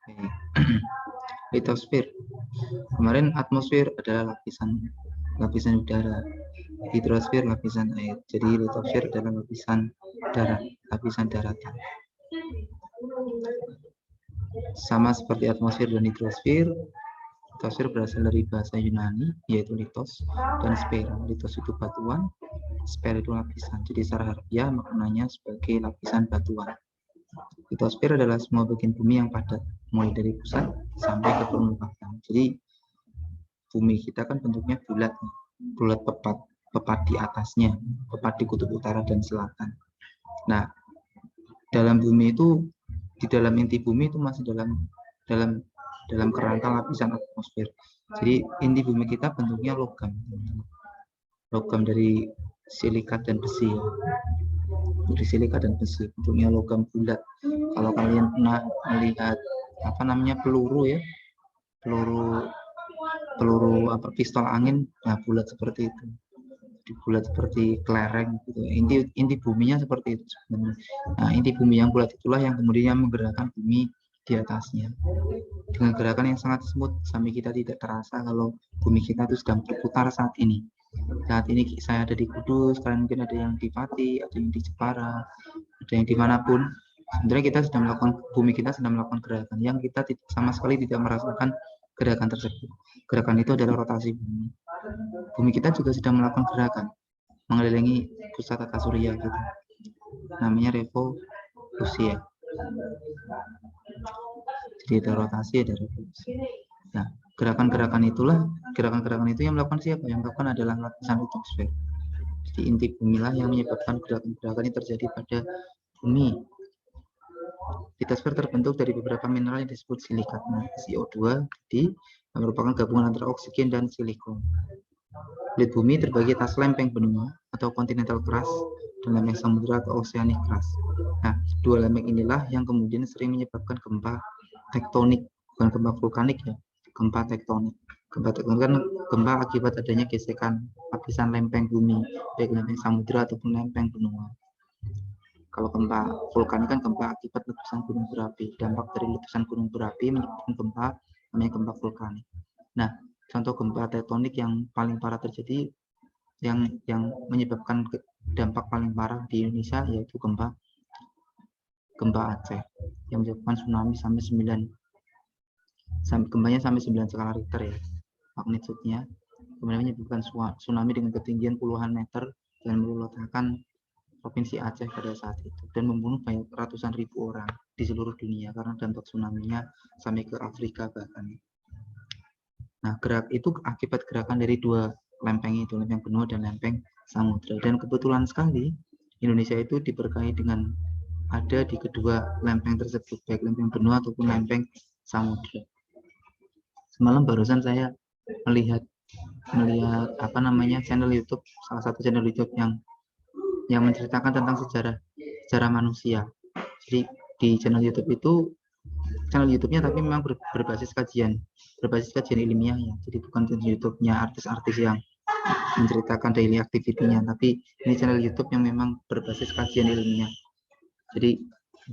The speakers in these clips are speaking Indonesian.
Oke. Litosfer. Kemarin atmosfer adalah lapisan udara, hidrosfer lapisan air. Jadi litosfer adalah lapisan darat, lapisan daratan. Sama seperti atmosfer dan hidrosfer, litosfer berasal dari bahasa Yunani yaitu litos dan sfera. Litos itu batuan, sfera itu lapisan. Jadi secara harfiah maknanya sebagai lapisan batuan. Litosfer adalah semua bagian bumi yang padat, mulai dari pusat sampai ke permukaan. Jadi bumi kita kan bentuknya bulat pepat di atasnya, pepat di kutub utara dan selatan. Nah, dalam bumi itu, di dalam inti bumi itu masih dalam kerangka lapisan atmosfer. Jadi inti bumi kita bentuknya logam dari silikat dan besi. Dari silikat dan besi, bentuknya logam bulat. Kalau kalian pernah melihat peluru ya, peluru pistol angin, nah bulat seperti itu, bulat seperti kelereng gitu. Inti buminya seperti itu sebenarnya. Nah, inti bumi yang bulat itulah yang kemudian menggerakkan bumi di atasnya dengan gerakan yang sangat smooth sampai kita tidak terasa kalau bumi kita itu sedang berputar saat ini. Saat ini saya ada di Kudus, kalian mungkin ada yang di Pati, ada yang di Jepara, ada yang dimanapun. Sebenarnya kita sedang melakukan, bumi kita sedang melakukan gerakan yang kita sama sekali tidak merasakan gerakan tersebut. Gerakan itu adalah rotasi bumi. Bumi kita juga sedang melakukan gerakan mengelilingi pusat tata surya kita. Namanya revolusi ya. Jadi ada rotasi, ada revolusi. Nah, gerakan-gerakan itu yang melakukan siapa? Yang melakukan adalah lapisan litosfer. Jadi inti bumi lah yang menyebabkan gerakan-gerakan ini terjadi pada bumi. Litosfer terbentuk dari beberapa mineral yang disebut silikat, CO2, yang merupakan gabungan antara oksigen dan silikon. Kulit bumi terbagi atas lempeng benua atau kontinental keras dan lempeng samudra atau oseanik keras. Nah, dua lempeng inilah yang kemudian sering menyebabkan gempa tektonik, bukan gempa vulkanik ya, gempa tektonik. Gempa tektonik kan gempa akibat adanya gesekan lapisan lempeng bumi, baik lempeng samudra ataupun lempeng benua. Kalau gempa vulkanik kan gempa akibat letusan gunung berapi. Dampak dari letusan gunung berapi menyebabkan gempa, namanya gempa vulkanik. Nah, contoh gempa tektonik yang paling parah terjadi, yang menyebabkan dampak paling parah di Indonesia yaitu gempa Aceh yang menyebabkan tsunami sampai 9, gempanya sampai 9 skala Richter ya magnitudenya, kemudian menyebabkan tsunami dengan ketinggian puluhan meter dan meluluhkan Provinsi Aceh pada saat itu dan membunuh banyak ratusan ribu orang di seluruh dunia karena dampak tsunami-nya sampai ke Afrika bahkan. Nah, itu akibat gerakan dari dua lempeng itu, lempeng benua dan lempeng samudra. Dan kebetulan sekali Indonesia itu diberkahi dengan ada di kedua lempeng tersebut, baik lempeng benua ataupun lempeng samudra. Semalam barusan saya melihat channel YouTube, salah satu channel YouTube yang menceritakan tentang sejarah manusia. Jadi di channel YouTube itu, channel YouTube-nya tapi memang berbasis kajian ilmiah ya. Jadi bukan channel YouTube-nya artis-artis yang menceritakan daily activity-nya, tapi ini channel YouTube yang memang berbasis kajian ilmiah. Jadi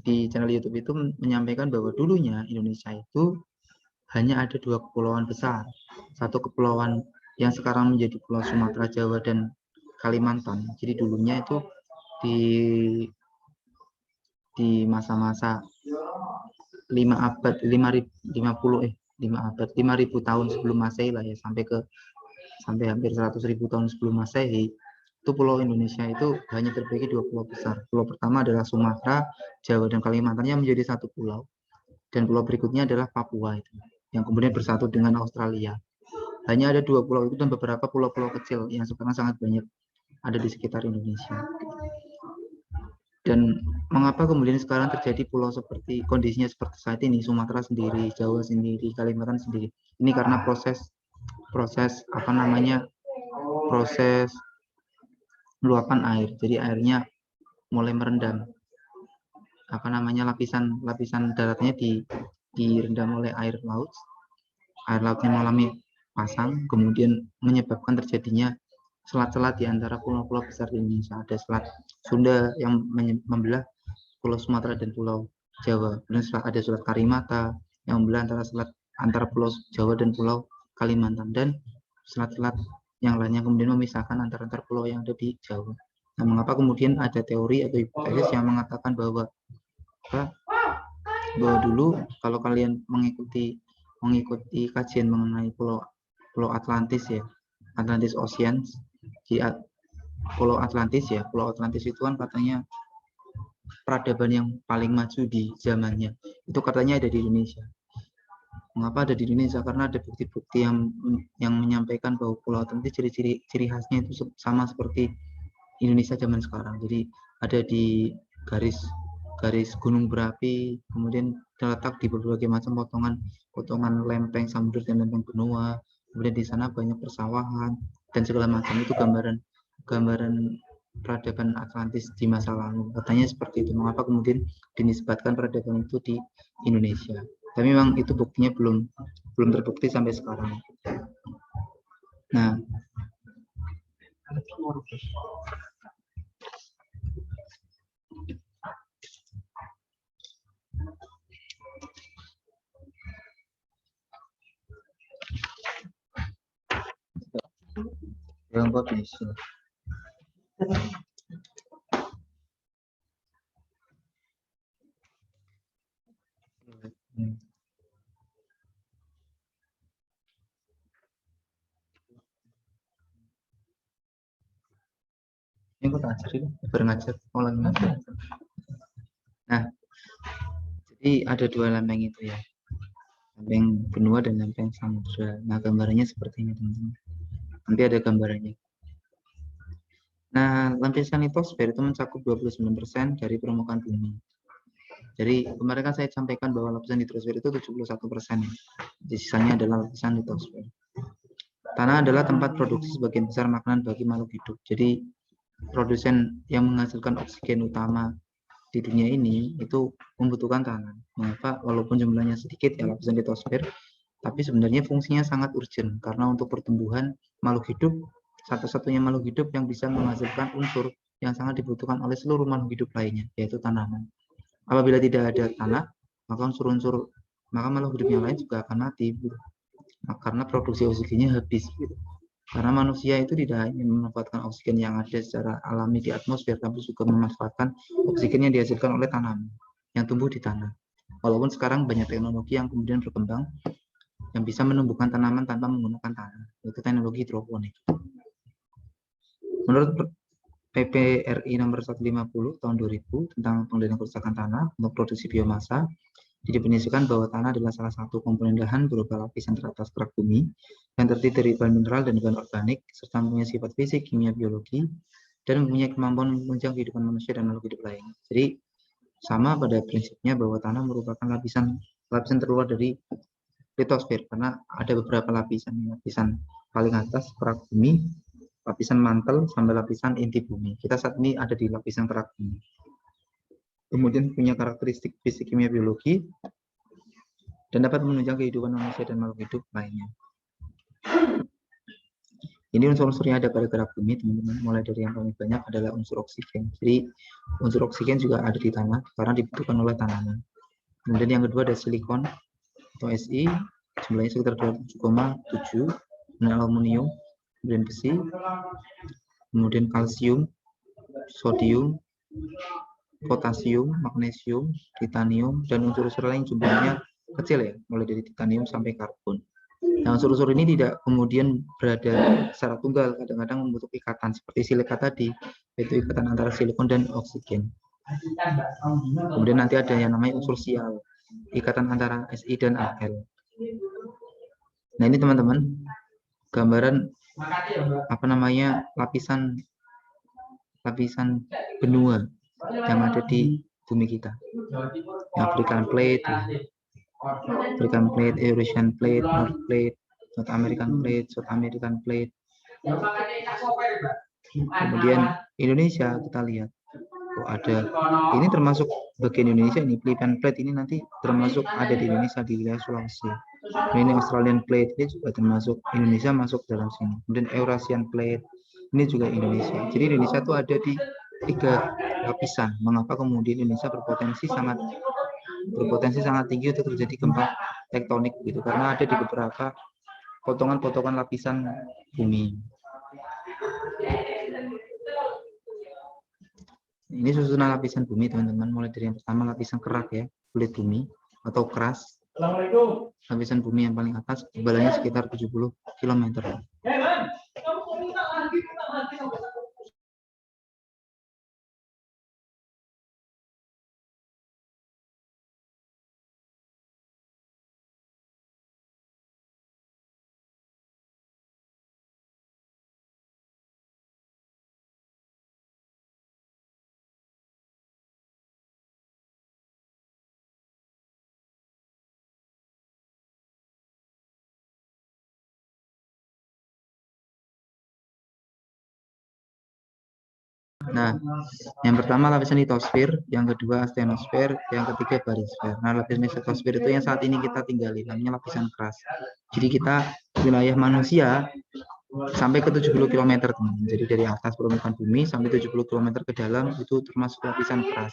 di channel YouTube itu menyampaikan bahwa dulunya Indonesia itu hanya ada dua kepulauan besar. Satu kepulauan yang sekarang menjadi Pulau Sumatera, Jawa, dan Kalimantan. Jadi dulunya itu di masa-masa 5.000 tahun sebelum Masehi lah ya, sampai hampir 100.000 tahun sebelum Masehi, itu pulau Indonesia itu hanya terbagi dua pulau besar. Pulau pertama adalah Sumatera, Jawa, dan Kalimantan yang menjadi satu pulau. Dan pulau berikutnya adalah Papua itu, yang kemudian bersatu dengan Australia. Hanya ada dua pulau itu dan beberapa pulau-pulau kecil yang sekarang sangat banyak ada di sekitar Indonesia. Dan mengapa kemudian sekarang terjadi pulau seperti kondisinya seperti saat ini, Sumatera sendiri, Jawa sendiri, Kalimantan sendiri? Ini karena proses luapan air. Jadi airnya mulai merendam. Lapisan daratnya direndam oleh air laut. Air lautnya mengalami pasang, kemudian menyebabkan terjadinya selat-selat di antara pulau-pulau besar di Indonesia. Ada selat Sunda yang membelah Pulau Sumatera dan Pulau Jawa. Kemudian ada Selat Karimata, yang membelah antara Pulau Jawa dan Pulau Kalimantan, dan selat-selat yang lainnya kemudian memisahkan antara pulau yang ada di Jawa. Nah, mengapa kemudian ada teori atau hipotesis yang mengatakan bahwa dulu kalau kalian mengikuti kajian mengenai Pulau Atlantis ya, Atlantis Oceans, di Pulau Atlantis itu kan katanya peradaban yang paling maju di zamannya, itu katanya ada di Indonesia. Mengapa ada di Indonesia? Karena ada bukti-bukti yang menyampaikan bahwa Pulau Atlantis ciri khasnya itu sama seperti Indonesia zaman sekarang. Jadi ada di garis gunung berapi, kemudian terletak di berbagai macam potongan lempeng samudra dan lempeng benua. Kemudian di sana banyak persawahan dan segala macam, itu gambaran peradaban Atlantis di masa lalu. Katanya seperti itu. Mengapa kemudian dinisbatkan peradaban itu di Indonesia? Tapi memang itu buktinya belum terbukti sampai sekarang. Nah, yang bisa. Ini aku ajarin, ngajar orang ngajar. Nah, jadi ada dua lempeng itu ya, lempeng benua dan lempeng samudra. Nah, gambarannya seperti ini teman-teman. Nanti ada gambarannya. Nah, lapisan litosfer itu mencakup 29% dari permukaan bumi. Jadi kemarin kan saya sampaikan bahwa lapisan litosfer itu 71%. Jadi sisanya adalah lapisan litosfer. Tanah adalah tempat produksi sebagian besar makanan bagi makhluk hidup. Jadi produsen yang menghasilkan oksigen utama di dunia ini itu membutuhkan tanah. Mengapa? Walaupun jumlahnya sedikit ya lapisan litosfer, tapi sebenarnya fungsinya sangat urgent karena untuk pertumbuhan makhluk hidup, satu-satunya makhluk hidup yang bisa menghasilkan unsur yang sangat dibutuhkan oleh seluruh makhluk hidup lainnya, yaitu tanaman. Apabila tidak ada tanah, maka makhluk hidup yang lain juga akan mati, karena produksi oksigennya habis. Karena manusia itu tidak hanya memanfaatkan oksigen yang ada secara alami di atmosfer, tapi juga memanfaatkan oksigen yang dihasilkan oleh tanaman yang tumbuh di tanah. Walaupun sekarang banyak teknologi yang kemudian berkembang yang bisa menumbuhkan tanaman tanpa menggunakan tanah, yaitu teknologi hidroponik. Menurut PPRI nomor 150 tahun 2000 tentang pengendalian kerusakan tanah untuk produksi biomasa, didefinisikan bahwa tanah adalah salah satu komponen lahan berupa lapisan teratas kerak bumi yang terdiri dari bahan mineral dan bahan organik serta mempunyai sifat fisik, kimia, biologi, dan mempunyai kemampuan menunjang kehidupan manusia dan makhluk hidup lain. Jadi sama pada prinsipnya bahwa tanah merupakan lapisan terluar dari litosfer, karena ada beberapa lapisan paling atas kerak bumi, lapisan mantel, sampai lapisan inti bumi. Kita saat ini ada di lapisan kerak bumi. Kemudian punya karakteristik fisik, kimia, biologi, dan dapat menunjang kehidupan manusia dan makhluk hidup lainnya. Ini unsur-unsur yang ada pada kerak bumi, teman-teman. Mulai dari yang paling banyak adalah unsur oksigen. Jadi unsur oksigen juga ada di tanah karena dibutuhkan oleh tanaman. Kemudian yang kedua ada silikon atau Si, jumlahnya sekitar 27,7, kemudian aluminium, kemudian besi, kemudian kalsium, sodium, potasium, magnesium, titanium, dan unsur-unsur lain jumlahnya kecil ya, mulai dari titanium sampai karbon. Nah, unsur-unsur ini tidak kemudian berada secara tunggal, kadang-kadang membentuk ikatan seperti silika tadi, yaitu ikatan antara silikon dan oksigen. Kemudian nanti ada yang namanya unsur sial, ikatan antara Si dan Al. Nah, ini teman-teman gambaran lapisan benua yang ada di bumi kita. African plate, Eurasian plate, North plate, North American plate, South American plate. Kemudian Indonesia kita lihat, ada ini termasuk bagian Indonesia ini, Philippine plate ini nanti termasuk ada di Indonesia di wilayah Sulawesi. Ini Australian plate ini juga termasuk Indonesia, masuk dalam sini. Kemudian Eurasian plate ini juga Indonesia. Jadi Indonesia itu ada di 3 lapisan. Mengapa kemudian Indonesia berpotensi sangat tinggi untuk terjadi gempa tektonik gitu, karena ada di beberapa potongan-potongan lapisan bumi. Ini susunan lapisan bumi teman-teman, mulai dari yang pertama lapisan kerak ya, kulit bumi atau keras. Lapisan bumi yang paling atas ketebalannya sekitar 70 km. Nah, yang pertama lapisan litosfer, yang kedua astenosfer, yang ketiga barisfer. Nah, lapisan litosfer itu yang saat ini kita tinggali, namanya lapisan keras. Jadi kita wilayah manusia sampai ke 70 km teman. Jadi dari atas permukaan bumi sampai 70 km ke dalam itu termasuk lapisan keras.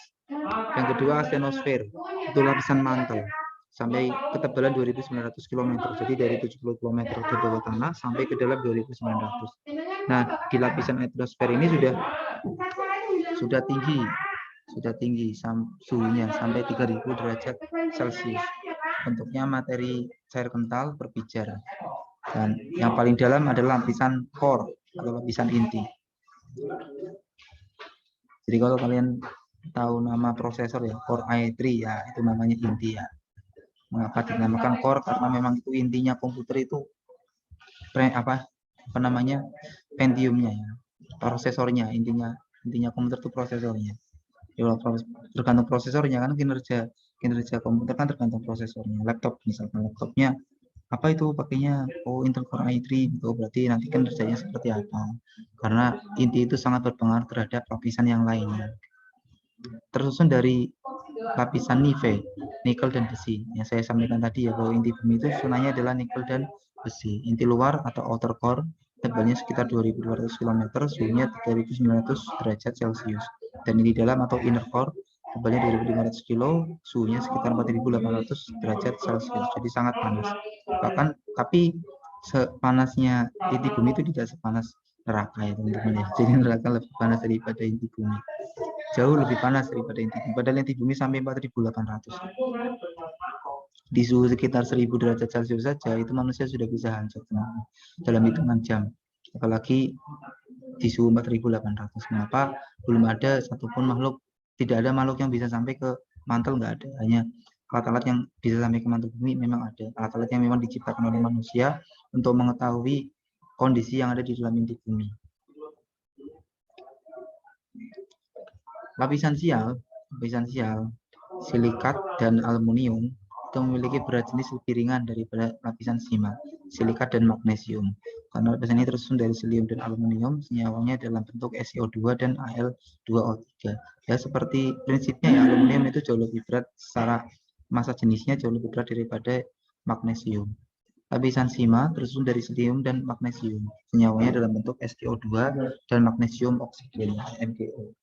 Yang kedua astenosfer, itu lapisan mantel sampai ketebalan 2.900 km. Jadi dari 70 km ke bawah tanah sampai ke dalam 2.900. Nah, di lapisan atmosfer ini sudah tinggi suhunya sampai 3.000 derajat Celcius. Bentuknya materi cair kental berpijar. Dan yang paling dalam adalah lapisan core atau lapisan inti. Jadi kalau kalian tahu nama prosesor ya, Core i3 ya, itu namanya inti ya. Mengapa dinamakan core? Karena memang itu intinya komputer itu apa namanya, Pentiumnya ya, prosesornya. Intinya komputer itu prosesornya. Ya, tergantung prosesornya kan, kinerja komputer kan tergantung prosesornya. Laptop misalkan, laptopnya apa itu pakainya, Intel Core i3, itu berarti nanti kinerjanya seperti apa, karena inti itu sangat berpengaruh terhadap lapisan yang lainnya. Tersusun dari lapisan nikel dan besi. Yang saya sampaikan tadi ya, bahwa inti bumi itu susunannya adalah nikel dan besi. Inti luar atau outer core tebalnya sekitar 2.200 km, suhunya 3.900 derajat Celcius. Dan inti dalam atau inner core tebalnya 2.500 kilo, suhunya sekitar 4.800 derajat Celcius. Jadi sangat panas. Bahkan tapi sepanasnya inti bumi itu tidak sepanas neraka ya teman-teman ya. Jadi neraka lebih panas daripada inti bumi. Jauh lebih panas daripada inti bumi. Padahal inti bumi sampai 4.800. Di suhu sekitar 1.000 derajat Celcius saja itu manusia sudah bisa hancur dalam hitungan jam. Apalagi di suhu 4.800. Mengapa belum ada satupun makhluk, tidak ada makhluk yang bisa sampai ke mantel, nggak ada. Hanya alat-alat yang bisa sampai ke mantel bumi memang ada. Alat-alat yang memang diciptakan oleh manusia untuk mengetahui kondisi yang ada di dalam inti bumi. Lapisan sial, silikat dan aluminium itu memiliki berat jenis lebih ringan daripada lapisan silikat dan magnesium. Karena lapisan ini tersusun dari silium dan aluminium, senyawanya dalam bentuk SiO2 dan Al2O3. Ya, seperti prinsipnya ya, aluminium itu jauh lebih berat secara massa jenisnya, jauh lebih berat daripada magnesium. Lapisan sima tersusun dari silium dan magnesium, senyawanya dalam bentuk SiO2 dan magnesium oksigen MgO.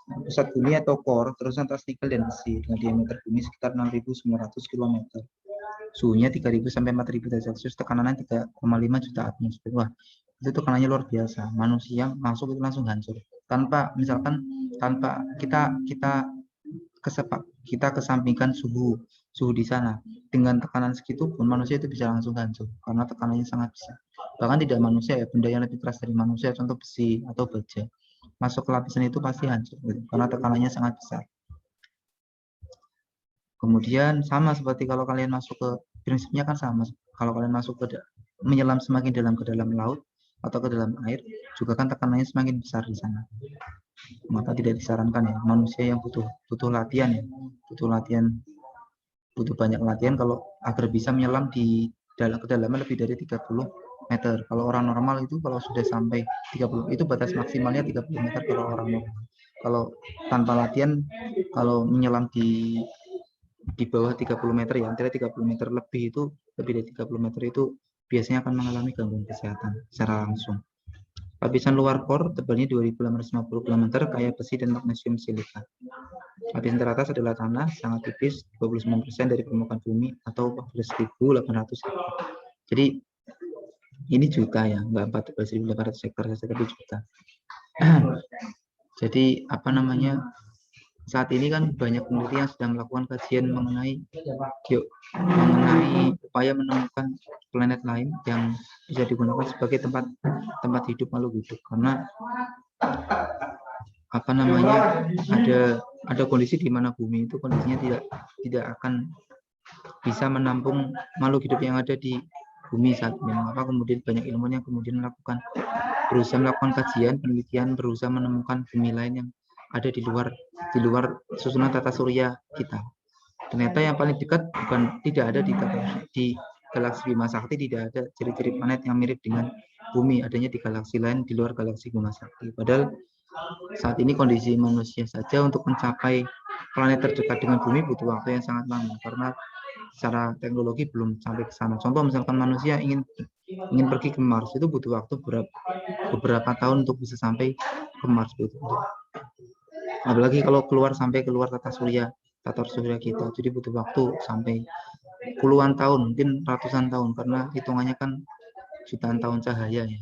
Pusat bumi atau core terusan atas nikel dan besi dengan diameter bumi sekitar 6.900 km. Suhunya 3.000 sampai 4.000 derajat Celcius, tekanannya 3,5 juta atmosfer. Wah, itu tekanannya luar biasa. Manusia masuk itu langsung hancur. Tanpa kita kesampingkan suhu di sana. Dengan tekanan segitu pun manusia itu bisa langsung hancur karena tekanannya sangat besar. Bahkan tidak manusia ya, benda yang lebih keras dari manusia, contoh besi atau baja, masuk ke lapisan itu pasti hancur karena tekanannya sangat besar. Kemudian sama seperti kalau kalian masuk ke, prinsipnya kan sama, kalau kalian masuk ke menyelam semakin dalam ke dalam laut atau ke dalam air, juga kan tekanannya semakin besar di sana. Maka tidak disarankan ya, manusia yang butuh latihan ya, butuh banyak latihan kalau agar bisa menyelam di kedalaman lebih dari 30 meter. Kalau orang normal itu kalau sudah sampai 30, itu batas maksimalnya 30 meter kalau orang normal. Kalau tanpa latihan, kalau menyelam di bawah 30 meter ya, antara 30 meter lebih itu, lebih dari 30 meter itu biasanya akan mengalami gangguan kesehatan secara langsung. Lapisan luar core tebalnya 2.850 km, kaya besi dan magnesium silika. Lapisan teratas adalah tanah sangat tipis, 29% dari permukaan bumi atau 14.800 hektar. Jadi ini juta ya, nggak 14.800 hektar saja, tapi juta. Jadi apa namanya, saat ini kan banyak peneliti yang sedang melakukan kajian mengenai upaya menemukan planet lain yang bisa digunakan sebagai tempat hidup makhluk hidup, karena apa namanya, ada kondisi di mana bumi itu kondisinya tidak akan bisa menampung makhluk hidup yang ada di bumi saat ini. Maka kemudian banyak ilmuwan yang kemudian berusaha melakukan kajian, penelitian, berusaha menemukan bumi lain yang ada di luar susunan tata surya kita. Ternyata yang paling dekat tidak ada di galaksi Bima Sakti, tidak ada ciri-ciri planet yang mirip dengan bumi, adanya di galaksi lain di luar galaksi Bima Sakti. Padahal saat ini kondisi manusia saja untuk mencapai planet terdekat dengan bumi butuh waktu yang sangat lama, karena secara teknologi belum sampai ke sana. Contoh misalkan manusia ingin pergi ke Mars, itu butuh waktu beberapa tahun untuk bisa sampai ke Mars. Apalagi kalau sampai keluar tata surya kita, jadi butuh waktu sampai puluhan tahun, mungkin ratusan tahun, karena hitungannya kan jutaan tahun cahaya ya.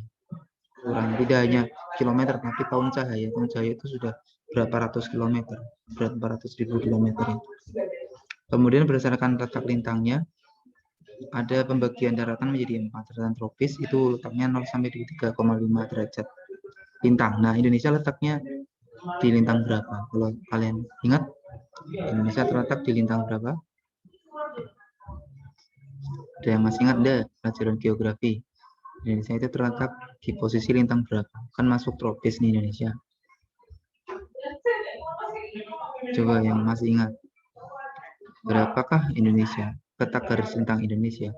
Kurang, tidak hanya kilometer tapi tahun cahaya itu sudah berapa ratus kilometer, berapa ratus ribu kilometer itu. Kemudian berdasarkan letak lintangnya, ada pembagian daratan menjadi 4. Daratan tropis itu letaknya 0 sampai 3,5 derajat lintang. Nah, Indonesia letaknya di lintang berapa? Kalau kalian ingat, Indonesia terletak di lintang berapa? Ada yang masih ingat deh pelajaran geografi? Indonesia itu terletak di posisi lintang berapa? Kan masuk tropis nih Indonesia. Coba yang masih ingat, berapakah Indonesia? Letak garis lintang Indonesia.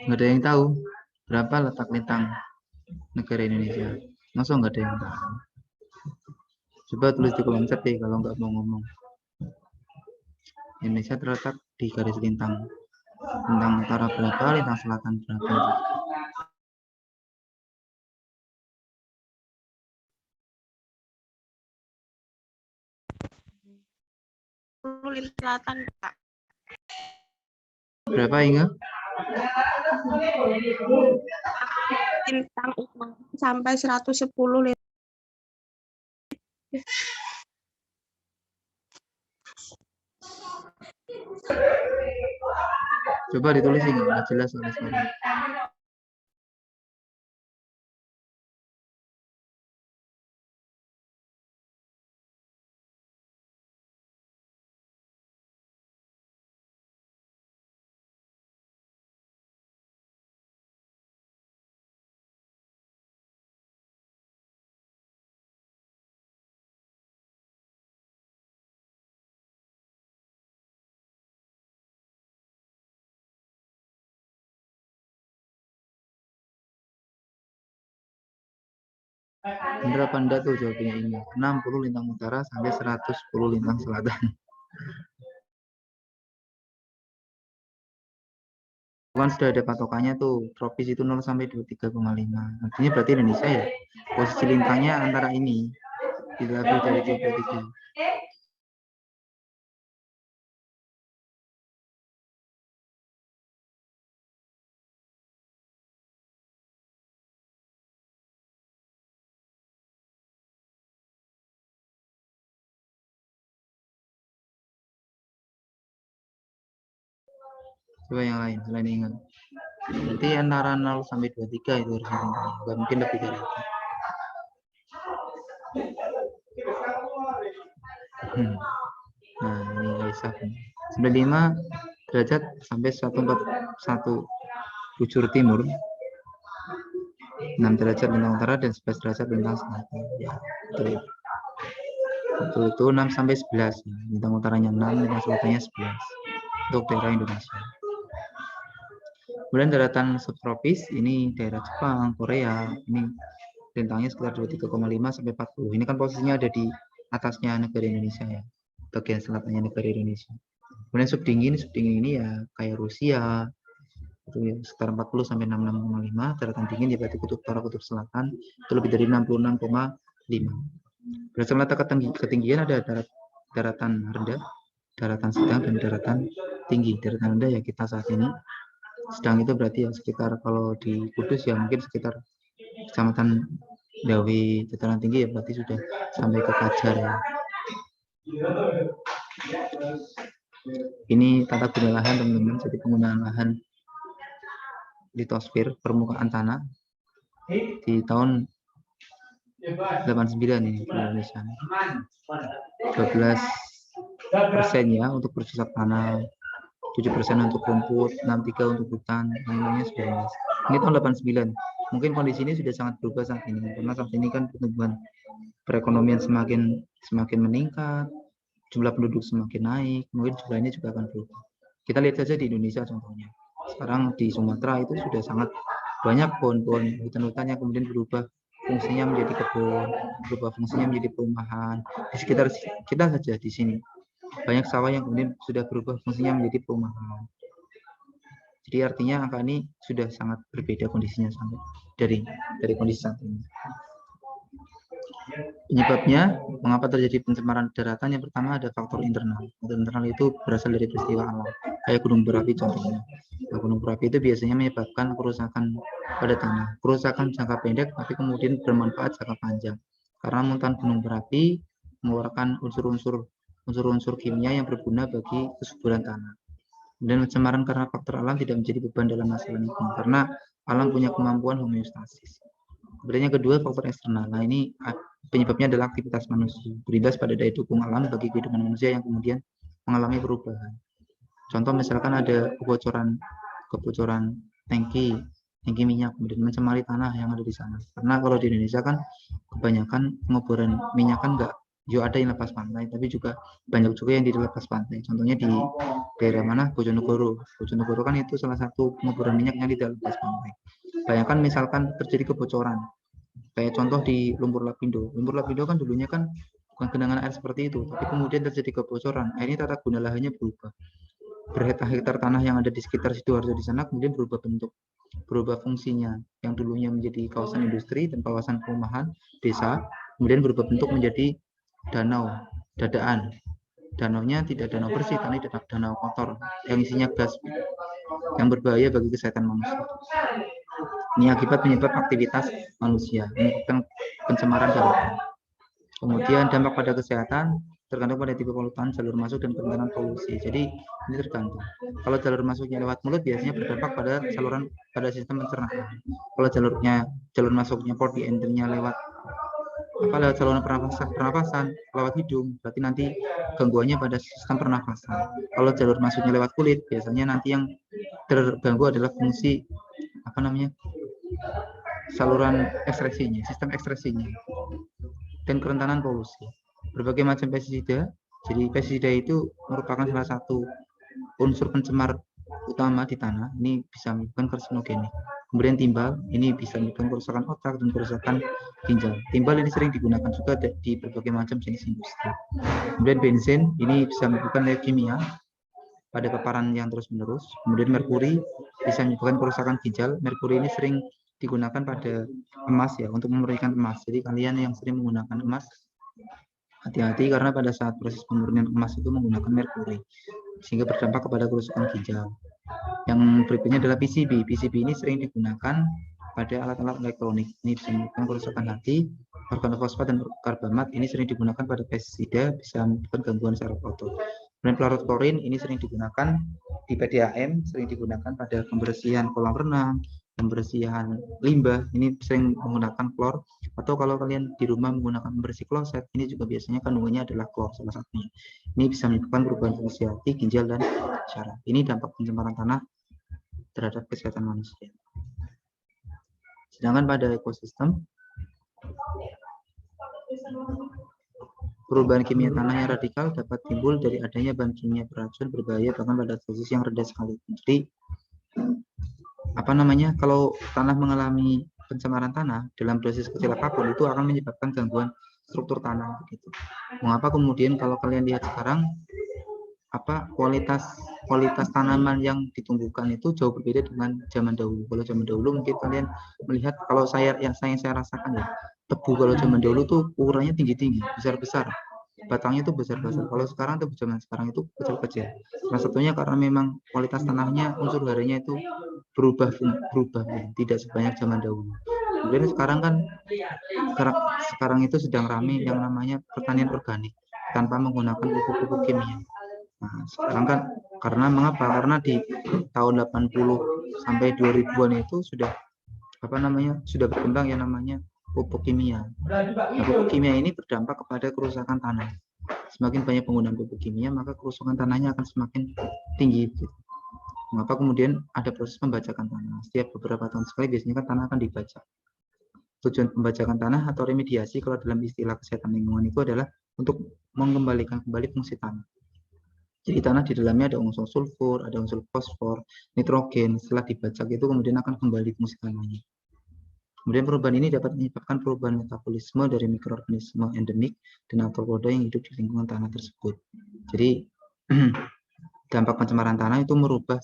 Nggak ada yang tahu berapa letak lintang negara Indonesia. Masa nggak ada yang tahu? Coba tulis di kolom chat deh kalau nggak mau ngomong. Indonesia terletak di garis lintang utara berapa, lintang selatan berapa. Lintang selatan, Pak. Berapa Inga? Lintang sampai 110 lintang. Coba ditulis Inga, nggak jelas soalnya sekarang. Bener apa enggak tuh jawabannya ini? 60 lintang utara sampai 110 lintang selatan. Kan sudah ada patokannya tuh, tropis itu 0 sampai 23,5. Artinya berarti Indonesia ya posisi lintangnya antara ini, tidak lebih dari 23. Coba yang lain selain ingat. Berarti antara 0 sampai 23 itu harus lintangnya. Nggak mungkin lebih dari itu. Nah, ini Aisyah. 95 derajat sampai 141 bujur timur. 6 derajat lintang utara dan 11 derajat lintang selatan. Ya, betul itu 6 sampai 11. Lintang utaranya 6, lintang selatannya 11. Untuk daerah Indonesia. Kemudian daratan subtropis ini daerah Jepang, Korea. Ini lintangnya sekitar 23,5 sampai 40. Ini kan posisinya ada di atasnya negara Indonesia ya. Bagian selatannya negara Indonesia. Kemudian subdingin ini ya kayak Rusia, itu ya sekitar 40 sampai 66,5. Daratan dingin ya berarti kutub utara, kutub selatan itu lebih dari 66,5. Berdasarkan letak ketinggian ada daratan rendah, daratan sedang, dan daratan tinggi. Daratan rendah ya kita saat ini, sedang itu berarti ya sekitar kalau di Kudus ya mungkin sekitar Kecamatan Dawi. Dataran tinggi ya berarti sudah sampai ke Kajar ya. Ini tata guna lahan teman-teman, jadi penggunaan lahan litosfer, permukaan tanah di tahun 89 ini di Indonesia. 12% ya untuk bercocok tanam, 7% untuk rumput, 63 untuk hutan, lainnya 11. Ini tahun 89. Mungkin kondisi ini sudah sangat berubah saat ini karena saat ini kan pertumbuhan perekonomian semakin meningkat, jumlah penduduk semakin naik, mungkin jumlahnya juga akan berubah. Kita lihat saja di Indonesia contohnya. Sekarang di Sumatera itu sudah sangat banyak pohon-pohon, hutan-hutan yang kemudian berubah fungsinya menjadi kebun, berubah fungsinya menjadi perumahan. Di sekitar kita saja di sini banyak sawah yang kemudian sudah berubah fungsinya menjadi perumahan. Jadi artinya angka ini sudah sangat berbeda kondisinya sampai dari kondisi saat ini. Penyebabnya mengapa terjadi pencemaran daratan? Yang pertama ada faktor internal. Faktor internal itu berasal dari peristiwa alam, kayak gunung berapi contohnya. Nah, gunung berapi itu biasanya menyebabkan kerusakan pada tanah, kerusakan jangka pendek tapi kemudian bermanfaat jangka panjang. Karena muntahan gunung berapi mengeluarkan unsur-unsur kimia yang berguna bagi kesuburan tanah. Dan pencemaran karena faktor alam tidak menjadi beban dalam masalah lingkungan karena alam punya kemampuan homeostasis. Kemudian yang kedua faktor eksternal. Nah ini penyebabnya adalah aktivitas manusia berimbas pada daya dukung alam bagi kehidupan manusia yang kemudian mengalami perubahan. Contoh misalkan ada kebocoran tangki minyak kemudian mencemari tanah yang ada di sana. Karena kalau di Indonesia kan kebanyakan pengeboran minyak kan enggak ada yang lepas pantai, tapi juga banyak juga yang di lepas pantai. Contohnya di daerah mana? Bojonegoro. Bojonegoro kan itu salah satu pengeboran minyak yang tidak lepas pantai. Bayangkan misalkan terjadi kebocoran, kayak contoh di Lumpur Lapindo. Lumpur Lapindo kan dulunya kan bukan genangan air seperti itu, tapi kemudian terjadi kebocoran. Akhirnya tata guna lahannya berubah. Berhektar-hektar tanah yang ada di sekitar Sidoarjo di sana kemudian berubah bentuk, berubah fungsinya. Yang dulunya menjadi kawasan industri dan kawasan perumahan desa, kemudian berubah bentuk menjadi danau, dadaan. Danaunya tidak danau bersih, tapi danau kotor yang isinya gas yang berbahaya bagi kesehatan manusia. Ini akibat penyebab aktivitas manusia, menyebabkan pencemaran daratan. Kemudian dampak pada kesehatan tergantung pada tipe polutan, jalur masuk dan kerentanan polusi. Jadi ini tergantung. Kalau jalur masuknya lewat mulut biasanya berdampak pada sistem pencernaan. Kalau jalur masuknya port entry-nya lewat saluran pernapasan lewat hidung, berarti nanti gangguannya pada sistem pernapasan. Kalau jalur masuknya lewat kulit, biasanya nanti yang terganggu adalah fungsi saluran ekstresinya, sistem ekstresinya, dan kerentanan polusi. Berbagai macam pestisida. Jadi pestisida itu merupakan salah satu unsur pencemar utama di tanah. Ini bisa menyebabkan karsinogenik. Kemudian timbal, ini bisa menyebabkan kerusakan otak dan kerusakan ginjal. Timbal ini sering digunakan juga di berbagai macam jenis industri. Kemudian bensin, ini bisa menyebabkan leukemia pada paparan yang terus-menerus. Kemudian merkuri bisa menyebabkan kerusakan ginjal. Merkuri ini sering digunakan pada emas ya, untuk memurnikan emas. Jadi kalian yang sering menggunakan emas, hati-hati karena pada saat proses pemurnian emas itu menggunakan merkuri, sehingga berdampak kepada kerusakan ginjal. Yang berikutnya adalah PCB. PCB ini sering digunakan pada alat-alat elektronik. Ini bisa menyebabkan kerusakan hati. Organofosfat dan karbamat ini sering digunakan pada pestisida, bisa menyebabkan gangguan saraf otot. Dan chlorotolurin ini sering digunakan di PDAM, sering digunakan pada pembersihan kolam renang, pembersihan limbah ini sering menggunakan klor, atau kalau kalian di rumah menggunakan pembersih kloset ini juga biasanya kandungannya adalah klor salah satunya. Ini bisa menyebabkan perubahan fungsi hati, ginjal, dan syaraf. Ini dampak pencemaran tanah terhadap kesehatan manusia. Sedangkan pada ekosistem, perubahan kimia tanah yang radikal dapat timbul dari adanya bahan kimia beracun berbahaya bahkan pada dosis yang rendah sekali. Jadi kalau tanah mengalami pencemaran tanah dalam dosis kecil apapun itu akan menyebabkan gangguan struktur tanah begitu. Mengapa kemudian kalau kalian lihat sekarang kualitas tanaman yang ditumbuhkan itu jauh berbeda dengan zaman dahulu. Kalau zaman dahulu mungkin kalian melihat, kalau saya rasakan ya, tebu kalau zaman dahulu tuh ukurannya tinggi-tinggi, besar-besar. Batangnya itu besar-besar. Kalau sekarang tuh zaman sekarang itu kecil-kecil. Salah satunya karena memang kualitas tanahnya, unsur harinya itu berubah tidak sebanyak zaman dahulu. Kemudian sekarang itu sedang ramai yang namanya pertanian organik tanpa menggunakan pupuk-pupuk kimia. Nah, sekarang kan karena di tahun 80 sampai 2000-an itu sudah berkembang yang namanya pupuk kimia. Nah, pupuk kimia ini berdampak kepada kerusakan tanah. Semakin banyak penggunaan pupuk kimia, maka kerusakan tanahnya akan semakin tinggi. Mengapa kemudian ada proses pembajakan tanah? Setiap beberapa tahun sekali biasanya kan tanah akan dibajak. Tujuan pembajakan tanah atau remediasi kalau dalam istilah kesehatan lingkungan itu adalah untuk mengembalikan kembali fungsi tanah. Jadi tanah di dalamnya ada unsur sulfur, ada unsur fosfor, nitrogen. Setelah dibajak itu kemudian akan kembali fungsi tanahnya. Kemudian perubahan ini dapat menyebabkan perubahan metabolisme dari mikroorganisme endemik dan arthropoda yang hidup di lingkungan tanah tersebut. Jadi dampak pencemaran tanah itu merubah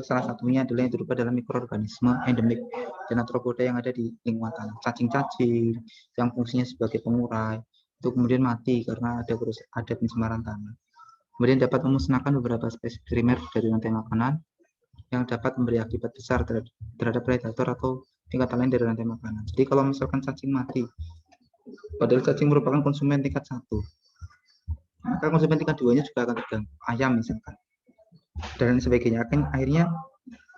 salah satunya adalah yang terubah dalam mikroorganisme endemik dan arthropoda yang ada di lingkungan tanah. Cacing-cacing yang fungsinya sebagai pengurai itu kemudian mati karena ada pencemaran tanah. Kemudian dapat memusnahkan beberapa spesies primer dari rantai makanan yang dapat memberi akibat besar terhadap predator atau tingkatan lain dari rantai makanan. Jadi kalau misalkan cacing mati, padahal cacing merupakan konsumen tingkat 1, maka konsumen tingkat 2-nya juga akan terganggu. Ayam misalkan, dan sebagainya. Akhirnya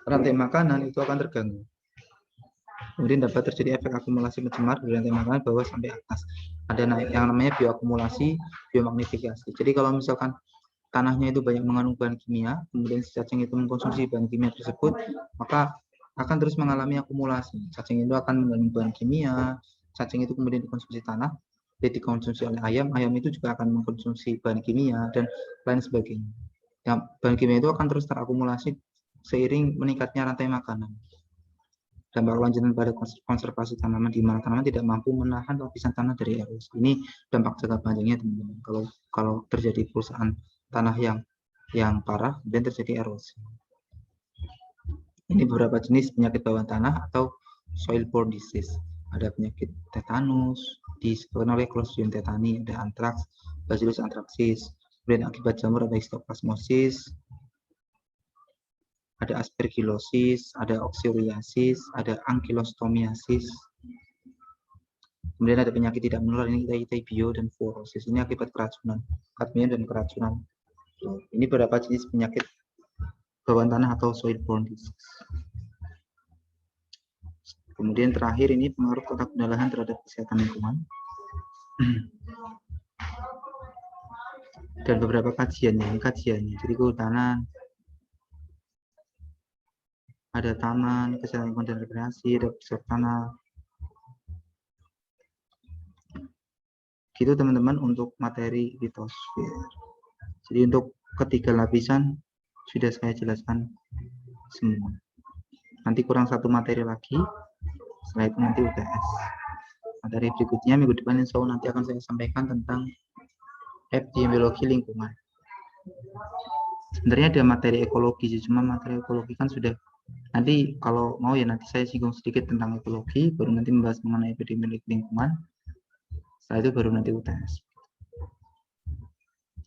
rantai makanan itu akan terganggu. Kemudian dapat terjadi efek akumulasi pencemar dari rantai makanan bawah sampai atas. Ada yang namanya bioakumulasi, biomagnifikasi. Jadi kalau misalkan tanahnya itu banyak mengandung bahan kimia, kemudian si cacing itu mengkonsumsi bahan kimia tersebut, maka akan terus mengalami akumulasi. Cacing itu akan mengandung bahan kimia, cacing itu kemudian dikonsumsi tanah, dikonsumsi oleh ayam itu juga akan mengkonsumsi bahan kimia, dan lain sebagainya. Ya, bahan kimia itu akan terus terakumulasi seiring meningkatnya rantai makanan. Dampak lanjutan pada konservasi tanaman di mana tanaman tidak mampu menahan lapisan tanah dari erosi. Ini dampak jangka panjangnya, teman-teman. Kalau terjadi perusahaan tanah yang parah dan terjadi erosi. Ini beberapa jenis penyakit bawaan tanah atau soil-borne disease. Ada penyakit tetanus, disebabkan oleh Clostridium tetani, ada antraks, Bacillus anthracis, kemudian akibat jamur ada histoplasmosis, ada aspergillosis, ada oxyriasis, ada ankylostomiasis. Kemudian ada penyakit tidak menular, ini TB dan fluorosis. Ini akibat keracunan, kadmium dan keracunan. Ini beberapa jenis penyakit bawaan tanah atau soil-borne disease. Kemudian terakhir ini pengaruh tata guna lahan terhadap kesehatan lingkungan. Dan beberapa kajiannya, ini kajiannya. Jadi kehutanan, ada taman, kesehatan lingkungan dan rekreasi, ada pesawat tanah. Gitu teman-teman untuk materi litosfer. Jadi untuk ketiga lapisan sudah saya jelaskan semua. Nanti kurang satu materi lagi, setelah itu nanti UTS. Materi berikutnya minggu depan insya Allah nanti akan saya sampaikan tentang epidemiologi lingkungan. Sebenarnya ada materi ekologi sih, cuma materi ekologi kan sudah, nanti kalau mau ya nanti saya singgung sedikit tentang ekologi, baru nanti membahas mengenai epidemiologi lingkungan. Setelah itu baru nanti UTS.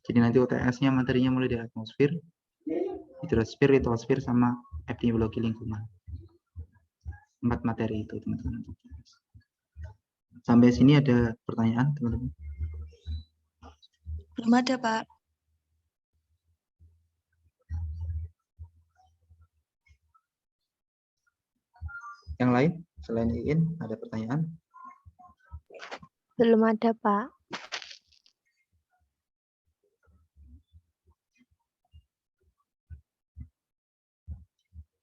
Jadi nanti UTS-nya materinya mulai dari atmosfer, hidrosfer, litosfer, sama epidemiologi lingkungan. 4 materi itu teman-teman. Sampai sini ada pertanyaan teman-teman? Belum ada, Pak. Selain Iin, ada pertanyaan? Belum ada, Pak.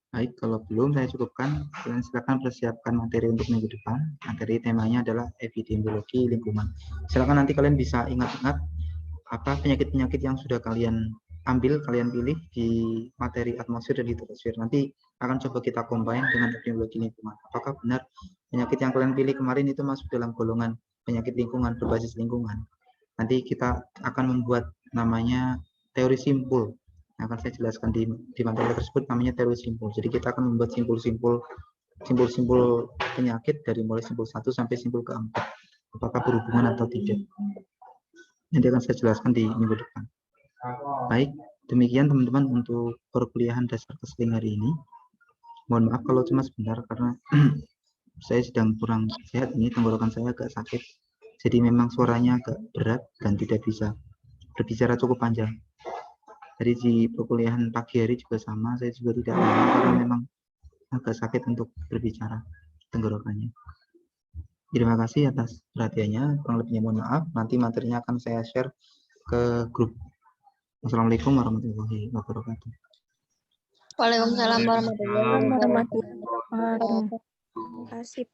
Baik, kalau belum saya cukupkan. Kalian silakan persiapkan materi untuk minggu depan. Materi temanya adalah epidemiologi lingkungan. Silakan nanti kalian bisa ingat-ingat apa penyakit-penyakit yang sudah kalian ambil, kalian pilih di materi atmosfer dan hidrosfer. Nanti akan coba kita combine dengan epidemiologi lingkungan. Apakah benar penyakit yang kalian pilih kemarin itu masuk dalam golongan penyakit lingkungan, berbasis lingkungan? Nanti kita akan membuat namanya teori simpul. Yang akan saya jelaskan di materi tersebut namanya teori simpul. Jadi kita akan membuat simpul-simpul penyakit dari mulai simpul 1 sampai simpul ke-4. Apakah berhubungan atau tidak? Nanti akan saya jelaskan di minggu depan. Baik, demikian teman-teman untuk perkuliahan dasar keseling hari ini. Mohon maaf kalau cuma sebentar karena saya sedang kurang sehat ini, tenggorokan saya agak sakit. Jadi memang suaranya agak berat dan tidak bisa berbicara cukup panjang. Jadi di perkuliahan pagi hari juga sama, saya juga tidak tahu karena memang agak sakit untuk berbicara tenggorokannya. Terima kasih atas perhatiannya, kurang lebihnya mohon maaf. Nanti materinya akan saya share ke grup. Wassalamualaikum warahmatullahi wabarakatuh. Waalaikumsalam warahmatullahi wabarakatuh. Terima kasih.